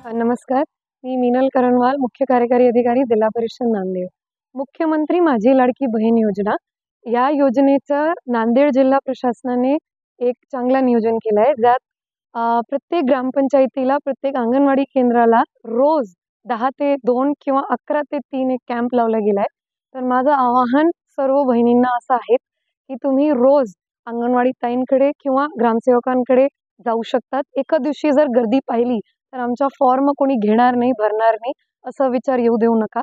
नमस्कार. मी मीनल करणवाल, मुख्य कार्यकारी अधिकारी, जिल्हा परिषद नांदेड. मुख्यमंत्री माझी लाडकी बहीण योजना, या योजनेचं नांदेड जिल्हा प्रशासनाने एक चांगलं नियोजन केलं आहे. ज्यात प्रत्येक ग्रामपंचायतीला, प्रत्येक अंगणवाडी केंद्राला रोज 10 ते 2 किंवा 11 ते 3 एक कॅम्प लावला गेला आहे. तर माझं आवाहन सर्व बहिणींना असं आहे, की तुम्ही रोज अंगणवाडी ताईंकडे किंवा ग्रामसेवकांकडे जाऊ शकतात. एका दिवशी जर गर्दी पाहिली तर आमचा फॉर्म कोणी घेणार नाही, भरणार नाही, असा विचार येऊ देऊ नका.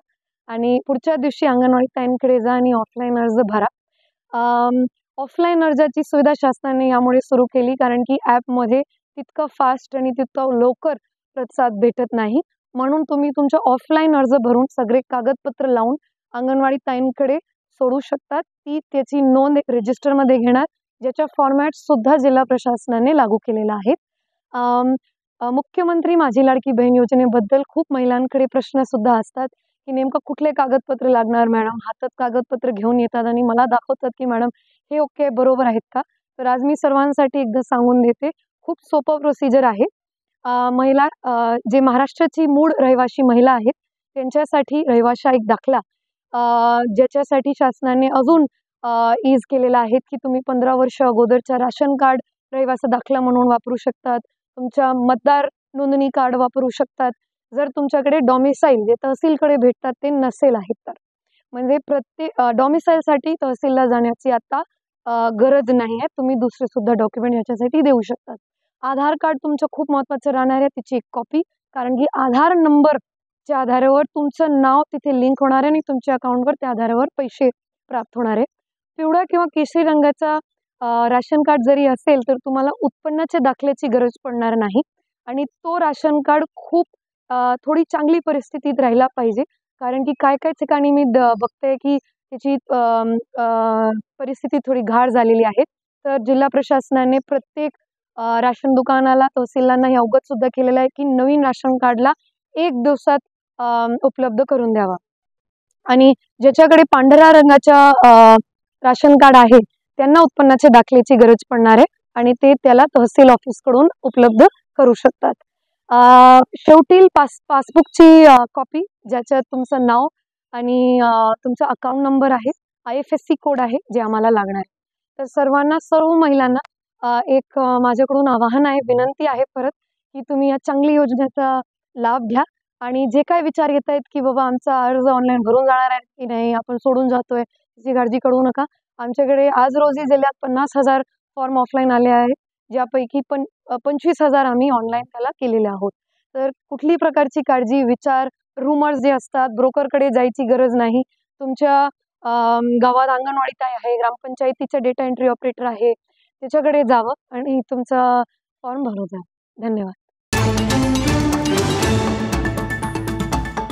आणि पुढच्या दिवशी अंगणवाडी ताईंकडे जा आणि ऑफलाईन अर्ज भरा. ऑफलाईन अर्जाची सुविधा शासनाने यामुळे सुरू केली, कारण की ॲपमध्ये तितकं फास्ट आणि तितकं लवकर प्रतिसाद भेटत नाही. म्हणून तुम्ही तुमचा ऑफलाईन अर्ज भरून सगळे कागदपत्र लावून अंगणवाडी ताईंकडे सोडू शकतात. ती त्याची नोंद एक रजिस्टरमध्ये घेणार, ज्याच्या फॉर्मॅटसुद्धा जिल्हा प्रशासनाने लागू केलेला आहे. मुख्यमंत्री माझी लाडकी बहीण योजनेबद्दल खूप महिलांकडे प्रश्नसुद्धा असतात, की नेमकं कुठले कागदपत्र लागणार मॅडम? हातात कागदपत्र घेऊन येतात आणि मला दाखवतात, की मॅडम हे ओके बरोबर आहेत का? तर आज मी सर्वांसाठी एकदा सांगून देते, खूप सोपं प्रोसिजर आहे. महिला जे महाराष्ट्राची मूळ रहिवासी महिला आहेत त्यांच्यासाठी रहिवाशा एक दाखला, ज्याच्यासाठी शासनाने अजून ईज केलेला आहे, की तुम्ही 15 वर्ष अगोदरचा राशन कार्ड रहिवासा दाखला म्हणून वापरू शकतात. तुमच्या मतदार नोंदणी कार्ड वापरू शकतात. जर तुमच्याकडे डॉमिसाईल जे तहसीलकडे भेटतात ते नसेल आहेत तर, म्हणजे प्रत्येक डॉमिसाईलसाठी तहसीलला जाण्याची आता गरज नाही आहे. तुम्ही दुसरे सुद्धा डॉक्युमेंट याच्यासाठी देऊ शकतात. आधार कार्ड तुमचं खूप महत्त्वाचं राहणार आहे, त्याची एक कॉपी, कारण की आधार नंबरच्या आधारावर तुमचं नाव तिथे लिंक होणार आहे आणि तुमच्या अकाउंटवर त्या आधारावर पैसे प्राप्त होणार आहे. पिवळा किंवा केशरी रंगाचा राशन कार्ड जरी असेल तर तुम्हाला उत्पन्नाच्या दाखल्याची गरज पडणार नाही. आणि तो राशन कार्ड खूप थोडी चांगली परिस्थितीत राहिला पाहिजे, कारण की काय काय ठिकाणी मी बघते की त्याची परिस्थिती थोडी घाण झालेली आहे. तर जिल्हा प्रशासनाने प्रत्येक राशन दुकानाला, तहसीलला हे अवगतसुद्धा केलेलं आहे, की नवीन राशन कार्डला 1 दिवसात उपलब्ध करून द्यावा. आणि ज्याच्याकडे पांढऱ्या रंगाच्या राशन कार्ड आहे त्यांना उत्पन्नाच्या दाखल्याची गरज पडणार आहे आणि ते त्याला तहसील ऑफिसकडून उपलब्ध करू शकतात. शेवटी पासबुकची कॉपी, ज्याच्यात तुमचं नाव आणि तुमचा अकाउंट नंबर आहे, IFSC कोड आहे जे आम्हाला लागणार आहे. तर सर्व महिलांना एक माझ्याकडून आवाहन आहे, विनंती आहे परत, की तुम्ही या चांगली योजनेचा लाभ घ्या. आणि जे काय विचार येत आहेत, की बाबा आमचा अर्ज ऑनलाईन भरून जाणार आहे की नाही, आपण सोडून जातोय, त्याची काळजी करू नका. आमच्याकडे आज रोजी जिल्ह्यात 50,000 फॉर्म ऑफलाईन आले आहेत, ज्यापैकी 25,000 आम्ही ऑनलाईन त्याला केलेले आहोत. तर कुठलीही प्रकारची काळजी, विचार, रूमर्स जे असतात, ब्रोकरकडे जायची गरज नाही. तुमच्या गावात अंगणवाडी ताई आहे, ग्रामपंचायतीचा डेटा एंट्री ऑपरेटर आहे, त्याच्याकडे जावं आणि तुमचा फॉर्म भरून जा. धन्यवाद.